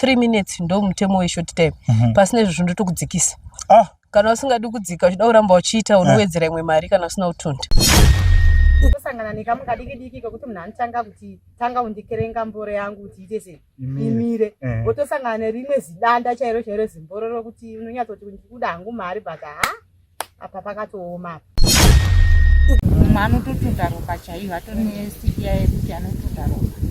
3 minutes ndo mutemo we short time. Pasina izvo ndotokudzikisa. Kana usingadi kudzika uchida kuramba uchiita unowedzera imwe mari kana usina utunda. Kusangana nekamungadiki kwekuti munhu anotanga kuti tanga undikerenga mboro yangu kuti ite sei imire wotosangana nerimwe zidanda chairo zimbororo kuti unonyatsoti ndikuda hangu mari but apa pakatooma munhu anototunda ropa chaiyo atori nesiki yaye kuti anotunda ropa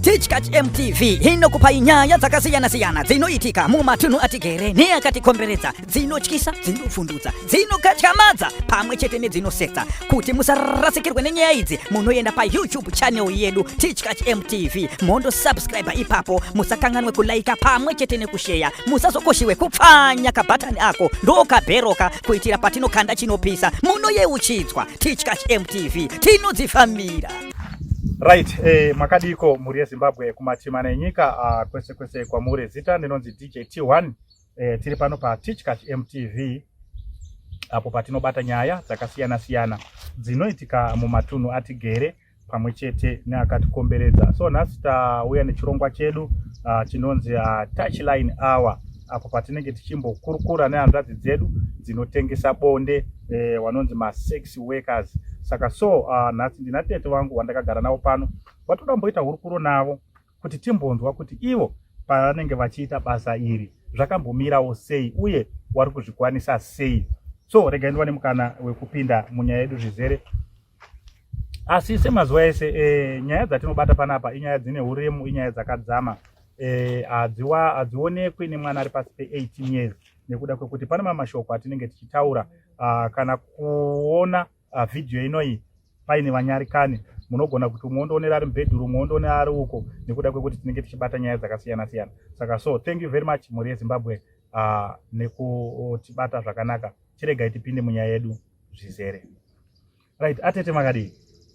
Teachcatch MTV inokupa nyaya dzakasiyana-siyana dzinoitika mumatunhu atigere neakatikomberedza, dzinotyisa, dzinofundutsa, dzinokatyamadza pamwe chete nedzinosetsa. Kuti musarasikirwe nenyaya idzi, munoenda pa YouTube channel yedu Teachcatch MTV, mondo subscribe ipapo, musakanganwe kulaika pamwe chete nekushare, musazokoshiwe kupfanya kabhatani ako ndokabheroka kuitira patinokanda chinopisa munoyeuchidzwa. Teachcatch MTV tinodzifamira. Right, makadiko muri Zimbabwe kumatimana enyika kwese kwamuri zita ndinonzi DJ T1 tiri pano pa Teachcatch MTV apo patinobata nyaya dzakasiyana-siyana dzinoitika mumatunhu atigere pamwe chete neakatikomberedza. So nhasi tauya nechirongwa chedu chinonzi Touchline Hour apo patinenge tichimbokurukura nehanzvadzi dzedu dzinotengesa bonde vanonzi sex workers. Saka nhasi ndina tete wangu wandakagara nawo pano watoda mboita hurukuro navo kuti timbonzwa kuti ivo pavanenge vachiita basa iri zvakambomirawo sei uye vari kuzvikwanisa sei. So regai ndiwane mukana wekupinda munyaya yedu zvizere. Asi semazuva ese nyaya dzatinobata panapa inyaya dzine uremu, inyaya dzakadzama, hadzionekwi nemwana ari pasi pe18 years nekuda kwekuti pane mamashoko atinenge tichitaura kana kuona video inoi paine vanyarikani munogona kuti muondoonera ari mubedroom muondoonera ari uko nekuda kwekuti tinenge tichibata nyaya dzakasiyana-siyana. Saka thank you very much muri Zimbabwe nekutibata zvakanaka. Chiregai tipinde munyaya yedu zvizere. Right, atete makadii?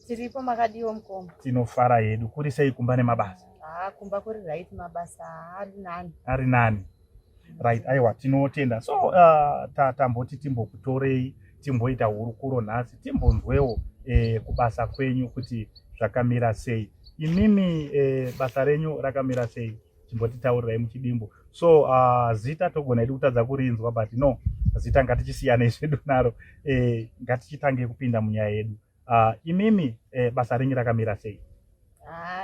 Tiripo makadiwo mukoma. Tinofara yedu. Kuri sei kumba nemabasa? Kumba kuri right, mabasa ari nani. Right, aiwa tinotenda. So tamboti timbokutorei timboita hurukuro nhasi timbonzwewo kubasa kwenyu kuti zvakamira sei. Imimi basa renyu rakamira sei? Chimbotitaurirai muchidimbo. So zita togona hedu kutadza kurinzwa but no, zita ngatichisiyane zvedu naro. Ngatichitange kupinda munyaya yedu. Imimi basa renyu rakamira sei?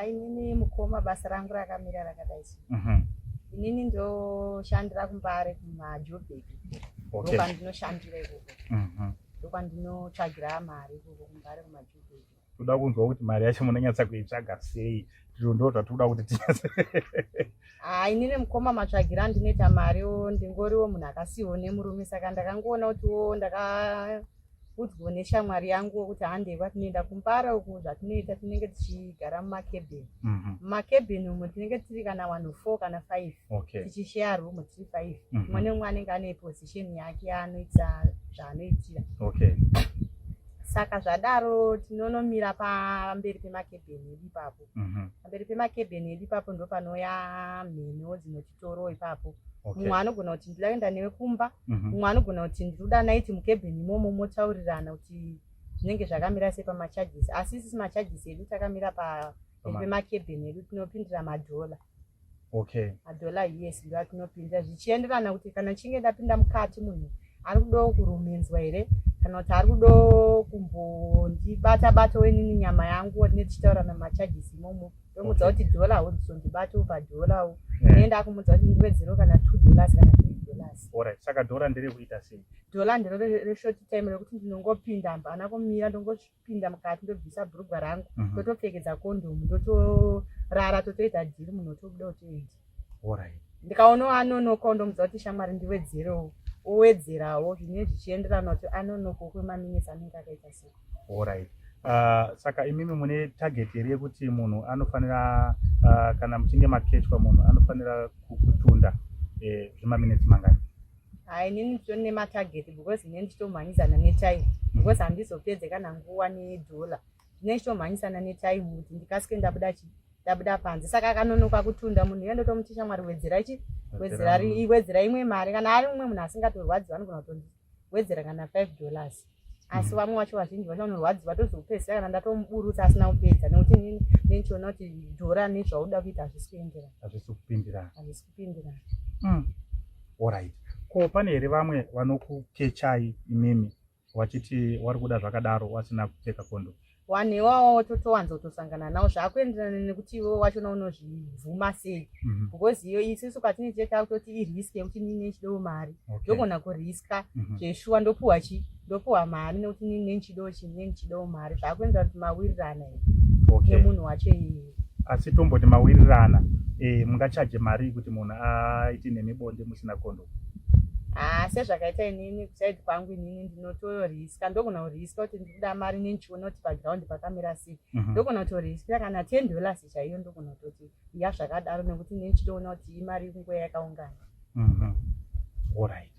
Inini mukoma basa rangu rakamira rakadai. Inini ndoshandira kumbare kumaJoburg. Okay. Ndokwandinotsvagira ikoko. Ndokwandinotsvagira mari ikoko kumbare kumaJoburg. Toda kunzwa kuti mari yacho munonyatsa kuitsvaga sei? Ndo zvatoda kuti tinyatse. Inini mukoma matsvagira ndinoita mari ndingoriwo munhu akasiyiwo nemurume, saka ndakangoona kutiwo ndakaudzwa neshamwari yangu kuti handeiwa tinoenda kumbara uku zvatinoita tinenge tichigara mumakebheni. Mumakebheni umu tinenge tiri kana vanhu 4 kana 5. Okay. Tichishare room tiri 5. Umwe neumwe anenge ane position yake yaanoita zvaanoitira. Okay. Saka zvadaro tinonomira pamberi pemakebheni edu ipapo. Pamberi pemakebheni edu ipapo ndo panouya mheno dzinotitoro ipapo. Mumwe anogona kuti ndida kuenda newe kumba, mumwe anogona kuti ndinoda naiti mukebheni imomo motaurirana kuti zvinenge zvakamira sei pamacharges. Asi isisi macharges edu takamira pemakebheni edu tinopindira $. Okay. $, yes, ndo atinopindira zvichienderana kuti kana chinge ndapinda mukati munhu ari kudo kurumenzwa here kana kuti ari kudo kumbondibata wenini nyama yangu netichitaura namacharges imomo ndomudza kuti $, hauzondibata ubva $. Nenda kumudza kuti ndiwedzero kana $2 kana $3. Alright, saka $, ndiri kuita sei? $, ndiro reshort time rekuti ndinongopinda hapana kumira, ndongopinda mukati ndobvisa bhurugwa rangu totopfekedza kondomu ndotorara totoita dhiri munhu otobuda otoenda. Alright. Ndikaona anonoka ndomudza kuti shamwari ndiwedzerewo, owedzerawo zvine zvichienderana kuti anonoka kwemaminitsi anenge akaita sei. Alright. Saka imimi mune target here yekuti munhu anofanira kana muchinge makechwa munhu anofanira kutunda zvimaminitsi mangani? Inini nditone matarget because ine ndichitomhanyisana netime because handizopedze kana nguva $. Ine ndichitomhanyisana netime kuti ndikasike ndabuda panze. Saka akanonoka kutunda munhu iye ndotomuti shamwari wedzera imwe mari kana ari umwe munhu asingatorwadzi vanogona kutondiwedzera kana $5. asi vamwe vacho vazhinji vanorwadziwa tozopedzisa kana ndatomuburutsa asina kupedza nekuti nini nenichiona kuti dhora nezvauda kuita hazvisi kupindirana. Alright. Ko pane here vamwe vanokukechai imimi wachiti wari kuda zvakadaro wasina kupfeka kondo? Wanewawo totowanzotosangana nawo zvakuenderana nekuti iwe wachona unozvibvuma sei. Because iyo isusu katinocheka kutoti iriske kuti nini nechido mari. Ndogona kuriska zveshuwa ndopuwa mari nekuti nini nechido mari. Zvakuenderana kuti mawirirana nemunhu wacho iye. Asi tomboti mawirirana mungachaje mari kuti munhu aite nemibonde musina kondo? Sezvakaita inini kusaidi kwangu inini ndinotoriska ndogona kuriska kuti ndikuda mari nenichiona kuti paground pakamira sei. Ndogona kutoriska kana $10 chaiyo ndogona kutoti ya zvakadaro nekuti nenichiona kuti imari kunguva yakaungana. Alright.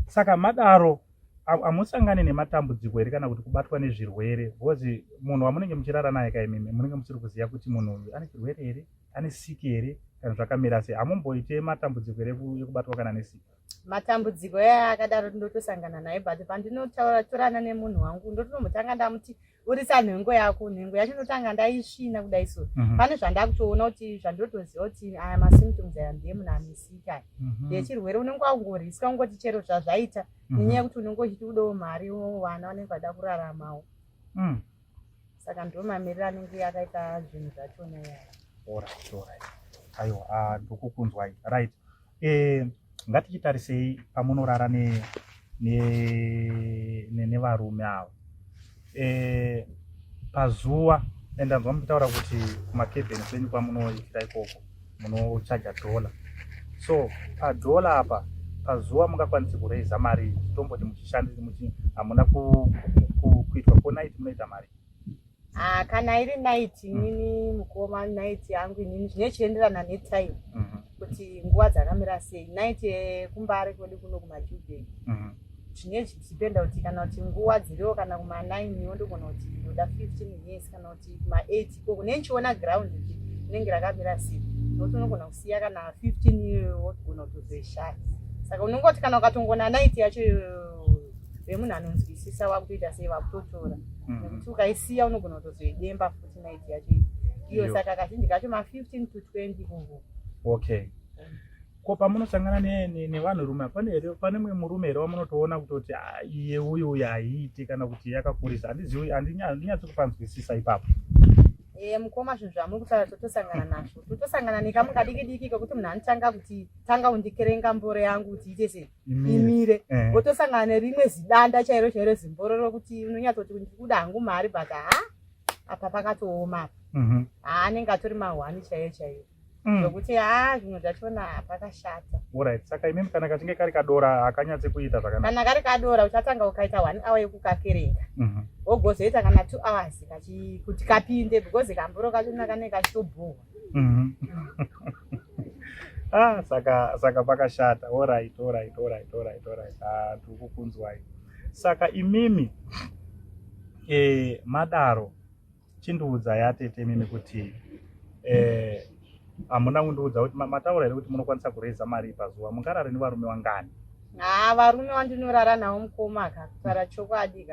Saka madaro amusangane nematambudziko here kana kuti kubatwa nezvirwere? Because munhu wamunenge muchirara naye kaimimi munenge musiri kuziva kuti munhu uyu ane chirwere here, ane siki here kana zvakamira sei. Amumboite matambudziko here ekubatwa kana nesiki? Matambudziko aya akadaro ndotosangana naye, but pandinotorana nemunhu wangu ndotombotanga ndamuti urisa nhengo yako, nhengo yacho ndotanga ndaisvina kudai so. Pane zvandakutoona kuti zvandotoziva kuti aya masymptoms aya ndiye munhu ane siki aya. Yechirwere unenge wangoriska ungoti chero zvazvaita nenyaya yekuti unenge uchiti udawo mari vana vanenge vada kuraramawo. Saka ndo mamiriro anenge akaita zvinhu zvachona yaya. Alright. Aiwa, ndokukunzwai. Right. Ngatichitarisei pamunorara nevarume ava. Pazuva ndanzwa muchitaura kuti kumakebheni kwenyu kwamunoitira ikoko munochaja dola. So padhola apa pazuva mungakwanisi kureiza mari tomboti muchishandisa hamuna kuitwa ko night munoita mari? Kana iri night nini mukoma night yangu nini zvinochienderana netime kuti nguva dzakamira sei. Night kumbari kwedu kuno kumaJubek zvinezvi zvichipenda kuti kana kuti nguva dziriwo kana kuma9 yondogona kuti ndoda 15 years kana kuti kuma8 ikoko nenichiona ground kuti rinenge rakamira sei nokuti unogona kusiya kana 15 wogona kutozoishaya. Saka unongoti kana ukatongona night yacho vemunhu anonzwisisa wakutoita sei wakutotora nekuti ukaisiya unogona kutozoidemba futi night yacho iyo. Saka kazhinji kacho ma15 to 20 kungu. Okay. Ko pamunosangana nevanhu rume pane mumwe murume here wamunotoona kutoti iye uyu haiiti kana kuti yakakurisa? Handinyatsi kupanzwisisa ipapo. Mukoma zvinhu zvamuri kutaura totosangana nazvo. Totosangana nekamu kadiki kokuti munhu anotanga kuti tanga undikerenga mboro yangu kuti ite sei imire. Wotosangana nerimwe zidanda chairo zimbororo kuti unonyatsoti ndikuda hangu mari but apa pakatooma. Anenge atori mahwani chaiyo. Zvokuti zvinhu zvachona pakashata. Alright. Saka imimi kana kachinge kari kadora akanyatsi kuita zvakanaka. Kana kari kadora uchatanga ukaita 1 hour yekukakerenga. Wogozoita kana 2 hours kuti kapinde because kamboro kachona kanenge kachitobhuhwa. Saka pakashata. Alright. Ndikukunzwai. Saka imimi madaro chindiudza yatete mimi kuti hamuna kundiudza kuti mataura here kuti munokwanisa kureiza mari pazuva. Mungarare nevarume vangani? Varume vandinorara navo mukoma akakutara chokwadi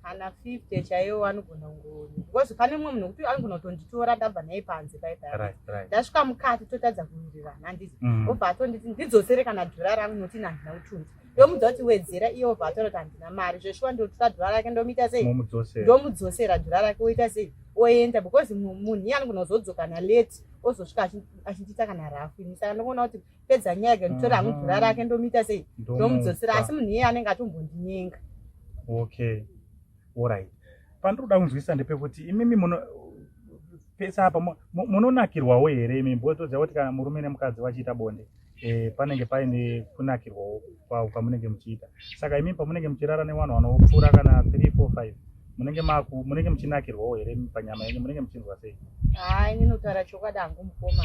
kana 50 chaiwo vanogona kungoni because pane mumwe munhu kuti anogona kutonditora ndabva naye panze paipa ndasvika mukati totadza kuwirirana handizi obva atonditi ndidzosere kana dhora rangu noti handina utunzi ndomudza kuti wedzera iye obva atora kuti handina mari zveshuwa ndotora dhora rake ndomuita sei ndomudzosera dhora rake oita sei oenda because munhu iye anogona kuzodzoka nalate ozosvika achindita kana rafini. Saka ndinoona kuti pedza nyaya yake nditora hangu dhora rake ndomuita sei ndomudzosera asi munhu iye anenge atombondinyenga. Okay. Alright. Pandoda kunzwisisa ndepekuti imimi pesa apa munonakirwawo here imimi botoziva kuti kana murume nemukadzi vachiita bonde panenge paine kunakirwawo pamunenge muchiita. Saka imimi pamunenge muchirara nevanhu vanopfuura kana 3, 4, 5 munenge muchinakirwawo here panyama yenyu munenge muchinzwa sei? Inini kutaura chokwadi hangu mukoma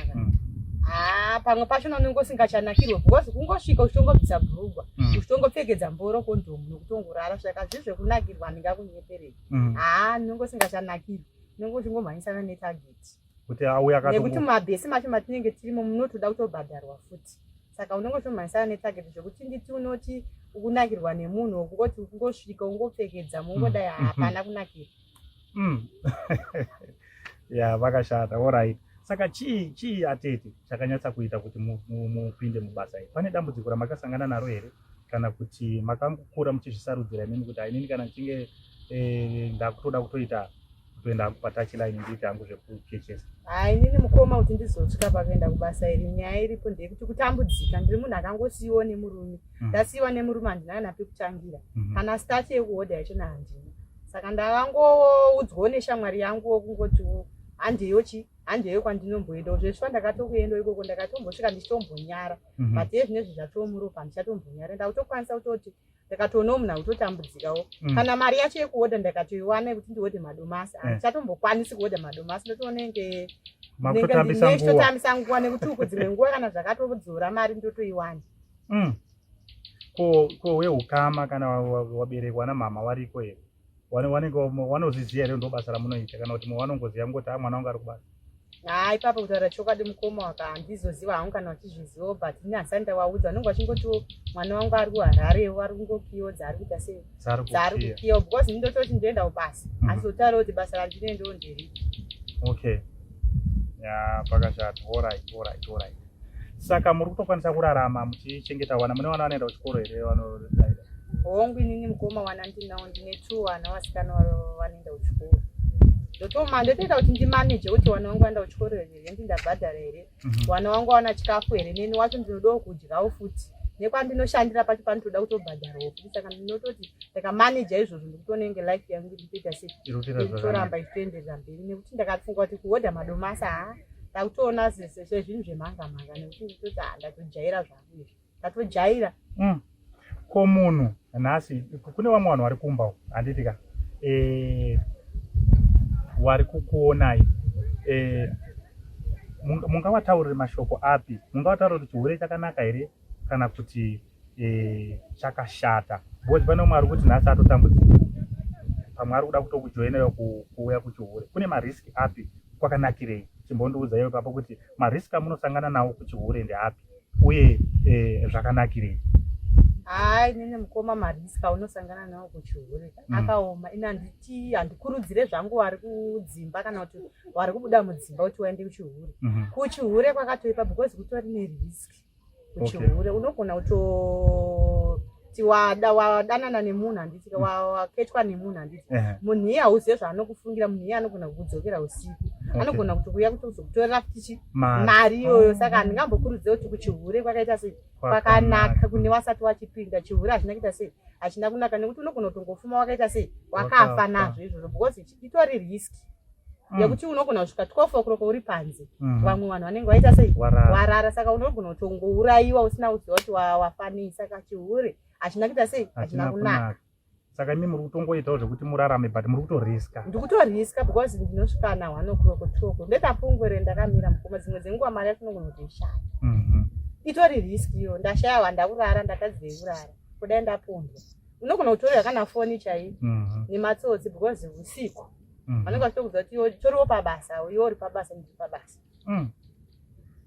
pamwe pachona unenge usingachanakirwe because kungosvika uchitongobvisa bhurugwa uchitongopfekedza mboro kondomu nokutongorara saka zvizvo kunakirwa handingakunyeperei. Unenge usingachanakirwi unenge uchingomhanyisana netageti kuti auya nekuti mumabhesi macho matinenge tirimo munotoda kutobhadharwa futi. Saka unenge uchitomhanyisana netageti zvokuti nditi unoti kunakirwa nemunhu wokungoti ungosvika ungopfekedza mungodai hapana kunakira. Ya vakashata. Alright. Saka chii atete chakanyatsa kuita kuti mupinde mubasa iri? Pane dambudziko ramakasangana naro here kana kuti makangokura muchizvisarudzira imini kuti inini kana nchinge ndakutoda kutoenda patouchline ndiite hangu zvekuchechesa? Inini mukoma kuti ndizosvika pakuenda kubasa iri, nyaya iripo ndeyekuti kutambudzika. Ndiri munhu akangosiyiwa nemurume, ndasiyiwa nemurume handina napi kutangira, kana stati yekuhodha yachona handina. Saka ndakangoudzwawo neshamwari yangu wokungotiwo handeyo kwandinomboenda. Zveshuwa ndakatokuenda ikoko, ndakatombosvika ndichitombonyara, but yezvinezvi zvatomuropa ndichatombonyara. Ndakutokwanisa kutoti ndakatoonawo munhu akutotambudzikawo. Kana mari yacho yekuhodha ndakatoiwana yekuti ndihodhe madomasi, handichatombokwanisi kuhodha madomasi. Ndotoonenge ndinechitotambisa nguva, nekuti uku dzimwe nguva kana zvakatodzora mari ndotoiwana. Ko weukama kana waberekwa namama wariko here? Wanozviziva here ndo basa ramunoita kana kuti wanongoziva ngoti mwana wangu ari kubasa? Ipapo kutaura chokwadi mukoma waka handizoziva hangu kana uchizviziva, but ini hasani ndawaudza. Vanenge vachingotiwo mwana wangu ari kuHarare, ari kungokiodza, ari kuita sei, ari kukiwa, because ndototi ndoendawo basa, asi zotaurawo kuti basa randinoendawo nderi. Okay. Ya pakashata. Alright. Saka muri kutokwanisa kurarama muchichengeta vana? Mune vana vanoenda kuchikoro here vanodaira? Hongu inini mukoma vana ndinawo, ndine 2 vana vasikana vanoenda kuchikoro. Ndotoita kuti ndimanage kuti vana vangu vaenda kuchikoro here, ndindabhadhara here, vana vangu vawana chikafu here, neni wacho ndinodawo kudyawo futi, nekwandinoshandira pacho panotoda kutobhadharawo futi. Saka ndinototi ndakamanage izvozvo ndikutonenge life yangu ndikutoita sei, nditoramba ichitoenderera mberi, nekuti ndakafunga kuti kuhodha madomasi ndakutoona sezvinhu zvemanga-manga, nekuti nditoti ndatojaira zvangu izvi, ndatojaira. Ko munhu nhasi kune vamwe vanhu vari kumba handitika wari kukuonai, mungavataurire mashoko api? Mungavataurire kuti chihure chakanaka here kana kuti chakashata? Because pane umwe ari kuti nhasi atotambudzika, pamwe ari kuda kutokujoinayo kuuya kuchihure. Kune mariski api? Kwakanakirei? Chimbondiudza iwe papo kuti mariski amunosangana nawo kuchihure ndeapi uye zvakanakirei? Nini mukoma mariski aunosangana nawo kuchihure akaoma. Ini handikurudzire zvangu wari kudzimba kana kuti wari kubuda mudzimba kuti waende kuchihure. Kuchihure kwakatoipa because kutori neriski. Kuchihure unogona kutoti wadanana nemunhu handiti, waketwa nemunhu handiti, munhu iye hauzive zvaanokufungira, munhu iye anogona kukudzokera usiku, anogona kutokuya kutozokutorera futi mari iyoyo. Saka handingambokurudzire kuti kuchihure kwakaita sei, kwakanaka kune wasati wachipinda. Chihure hachina kuita sei, hachina kunaka, nekuti unogona kutongofuma wakaita sei, wakafa nazvo izvozvo, because itori riski yekuti unogona kusvika 12 o'clock uri panze, vamwe vanhu vanenge vaita sei, warara. Saka unogona kutongourayiwa usina kuziva kuti wafanei. Saka chihure hachina kuita sei, hachina kunaka. Saka imi muri kutongoitawo zvekuti murarame, but muri kutoriska? Ndikutoriska because ndinosvika na 1 o'clock 2 o'clock ndetapungwere ndakamira mukoma. Dzimwe dzenguva mari yacho unogona kutoishaya. Itori riski iyo. Ndashayawa ndakurara, ndatadzei kurara, kudai ndapondwa. Unogona kutorera kana foni chaiyo nematsotsi because usiku vanenge vachitokuudza kuti toriwo pabasa, iwe uri pabasa, ndiri pabasa.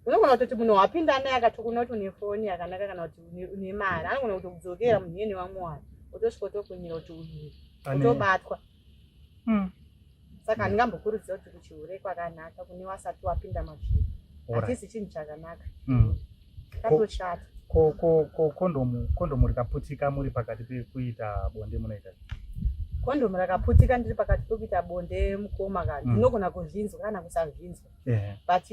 Unogona kutoti munhu wapinda naye akatokuna kuti une foni yakanaka kana kuti une mari, anogona kutokudzokera munhu iye nevamwe vanhu, utosvika utokunyira kuti utobatwa. Saka handingambokurudzira kuti kuchihure kwakanaka kune wasati wapinda mazviri, hatisi chinhu chakanaka, katoshata. Kondomu rikaputika muri pakati pekuita bonde munoita? Kondomu rakaputika ndiri pakati pekuita bonde mukoma kani, ndinogona kuzvinzwa kana kusazvinzwa. But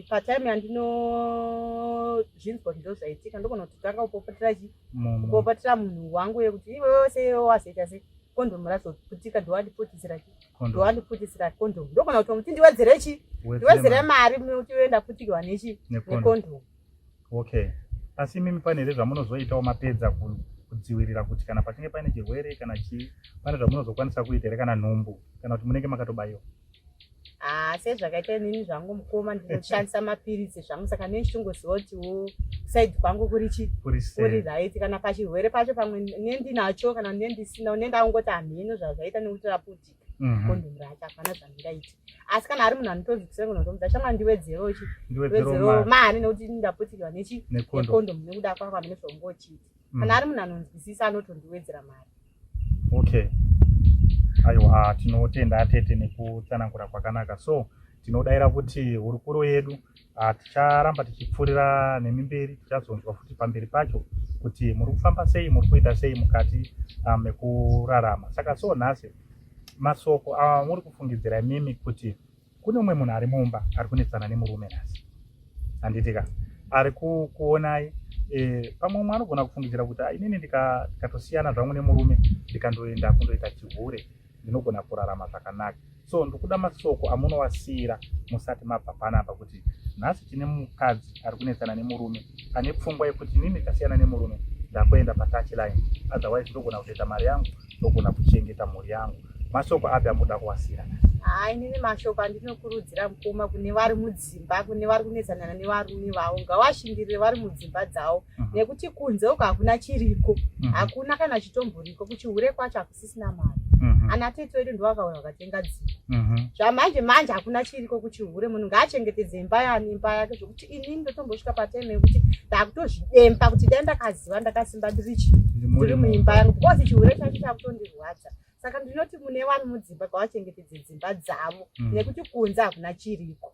patime yandinozvinzwa ndozvaitika, ndogona kutotanga kupopotera munhu wangu yekuti iwe sei wazoita sei, kondomu razoputika, ndowandiputisira kondomu. Ndogona kutomuti ndiwedzere chi, ndiwedzere mari kuti uenda putikwa nechi, nekondomu. Okay. Asi mimi pane here zvamunozoitawo mapedza kudzivirira kuti kana pachinge paine chirwere kana pane zvamunozokwanisa kuita here kana nhumbu kana kuti munenge makatobayiwa? Sezvakaita inini zvangu mukoma, ndinoshandisa mapiritsi zvangu. Saka neni chitongoziva kutiwo kusaidi kwangu kuri right. Kana pachirwere pacho pamwe nendinacho kana nendisina, nendaungoti hamheno zvazvaita nekuti raputika, kondomu racho hapana zvandingaita. Asi kana ari munhu anotozvikisa kunotomudza shama ndiwedzerowo mari nekuti ndaputikwa nekondomu nekuda kwako hamene zvongochiti. kana ari munhu anonzwisisa anotondiwedzera mari. Okay, aiwa tinotenda atete nekutsanangura kwakanaka. So tinodaira kuti hurukuro yedu ticharamba tichipfurira nemimberi, tichazonzwa futi pamberi pacho kuti muri kufamba sei, muri kuita sei mukati mekurarama. Saka so nhasi masoko muri kufungidzira imimi kuti kune umwe munhu ari mumba ari kunetsana nemurume nhasi, handitika ari kuonai. Pamwe umwe anogona kufungidzira kuti inini ndikatosiyana zvangu nemurume ndikandoenda kundoita chihure ndinogona kurarama zvakanaka. So ndikuda masoko amunowasiyira musati mabva panapa kuti nhasi tine mukadzi ari kunetsana nemurume ane pfungwa yekuti inini ndasiyana nemurume ndakuenda patouchline, otherwise ndogona kutoita mari yangu, ndogona kuchengeta mhuri yangu. Masoko api amuda kuwasiyira? Inini mashoko andinokurudzira mukoma kune vari mudzimba, kune vari kunetsana nevarume vavo, ngavashingirire vari mudzimba dzavo, nekuti kunze uko hakuna chiriko, hakuna kana chitomboriko, kuchihure kwacho hakusisina mari. Ana tete vedu ndo vakaona vakatenga dzimba. Zvamanje manje hakuna chiriko kuchihure, munhu ngaachengetedze imba yake, zvokuti inini ndotombosvika pateme yekuti ndakutozvidemba kuti dai ndakaziva ndakasimba ndiri muimba yangu, because chihure chacho chakutondirwadza. Saka ndinoti mune vari mudzimba ngavachengetedze dzimba dzavo, nekuti kunze hakuna chiriko.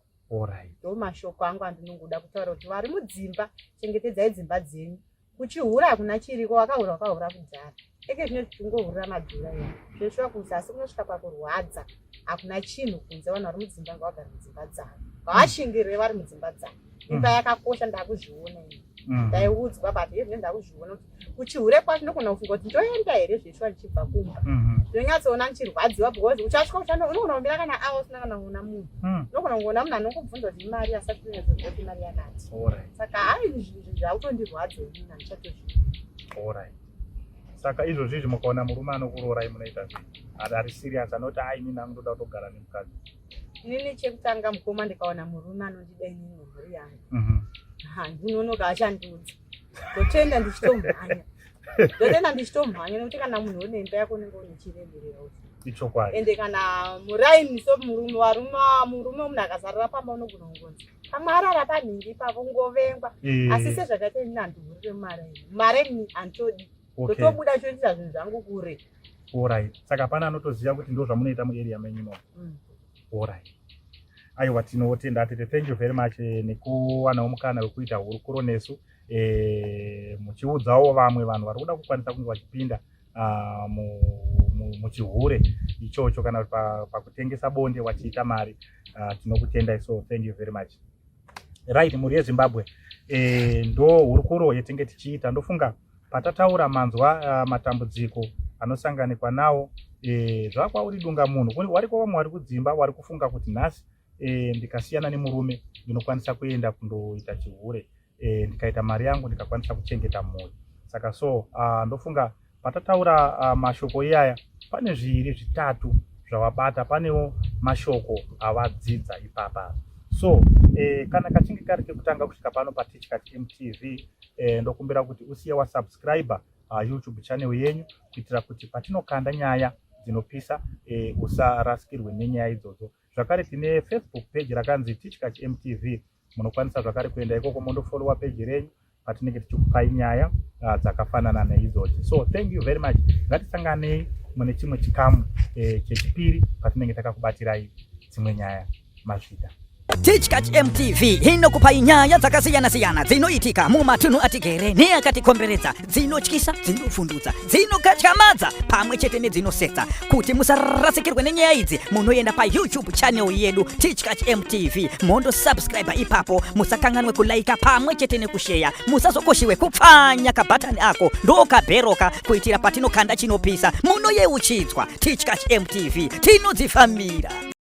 Ndo mashoko angu andinongoda kutaura kuti vari mudzimba chengetedzai dzimba dzenyu. Kuchihura hakuna chiriko, wakahura kudhara. Eke zvinoti tingohurira madhura ino. Zveshuwa kuzasi kunosvika pakurwadza, hakuna chinhu kunze. Vanhu vari mudzimba ngavagare mudzimba dzavo, ngavashingirire vari mudzimba dzavo. Imba yakakosha, ndakuzviona ini. Ndaiudzwa but izvi ndakuzviona kuti kuchihure kwacho ndogona kufunga kuti ndoenda here zveshuwa ndichibva kumba. Ndinonyatsoona ndichirwadziwa because uchasvika unogona kumira kana awa usina kana kuona munhu. Unogona kuona munhu anokubvunza kuti imari asati kunyatsoziva kuti imari yakati. Saka zvinhu zvautondirwadza inini handichatozviona. Saka izvozvi mukaona murume anokurorai munoita sei? Ari serious anoti inini angoda kutogara nemukadzi? Inini chekutanga mukoma ndikaona murume anondida inini mhuri yangu, ndinonoka achandiudza, ndotoenda ndichitomhanya, nekuti kana munhu une imba yako unenge une chiremerera ichokwadi. Ende kana muraini so murume munhu akazarira pamba unogona kungonzi pamwe arara panhingi ipapo ngovengwa. Asi sezvakaita inini handihurire maraini handitodi, ndotobuda choita zvinhu zvangu kure. Saka pana anotoziva kuti ndo zvamunoita muarea menyu. Aiwa tinotenda tete, thank you very much nekuwanawo mukana wekuita hurukuro nesu, muchiudzawo vamwe vanhu vari kuda kukwanisa kunge vachipinda muchihure ichocho kana pakutengesa bonde wachiita mari. Tinokutendai, so thank you very much. Right, muri yeZimbabwe ndo hurukuro yetenge tichiita. Ndofunga patataura manzwa matambudziko anosanganikwa nawo, zvakwauri dunga munhu wariko vamwe vari kudzimba vari kufunga kuti nhasi ndikasiyana nemurume ndinokwanisa kuenda kundoita chihure, ndikaita mari yangu ndikakwanisa kuchengeta mhuri. Saka so ndofunga patataura mashoko iyaya pane zviri zvitatu zvawabata, panewo mashoko awadzidza ipapa. So kana kachinge kari kekutanga kusvika pano paTichCat MTV, ndokumbira kuti usiye wasubscriber YouTube channel yenyu kuitira kuti patinokanda nyaya dzinopisa usarasikirwe nenyaya idzodzo. Zvakare tine Facebook page rakanzi TichCat MTV, munokwanisa zvakare kuenda ikoko mondofollowa page renyu patinenge tichikupai nyaya dzakafanana neidzodzo. So thank you very much. Ngatisanganei mune chimwe chikamu chechipiri patinenge takakubatirai dzimwe nyaya mazvida. TichCat MTV inokupai nyaya dzakasiyana-siyana dzinoitika mumatunhu atigere neakatikomberedza, dzinotyisa, dzinofundutsa, dzinokatyamadza pamwe chete nedzinosetsa. Kuti musarasikirwe nenyaya idzi, munoenda paYouTube channel yedu TichCat MTV, mondo subscribe ipapo, musakanganwe kulaika pamwe chete nekushare, musazokoshiwe kupfanya kabhatani ako ndokabheroka kuitira patinokanda chinopisa munoyeuchidzwa. TichCat MTV tinodzifamira.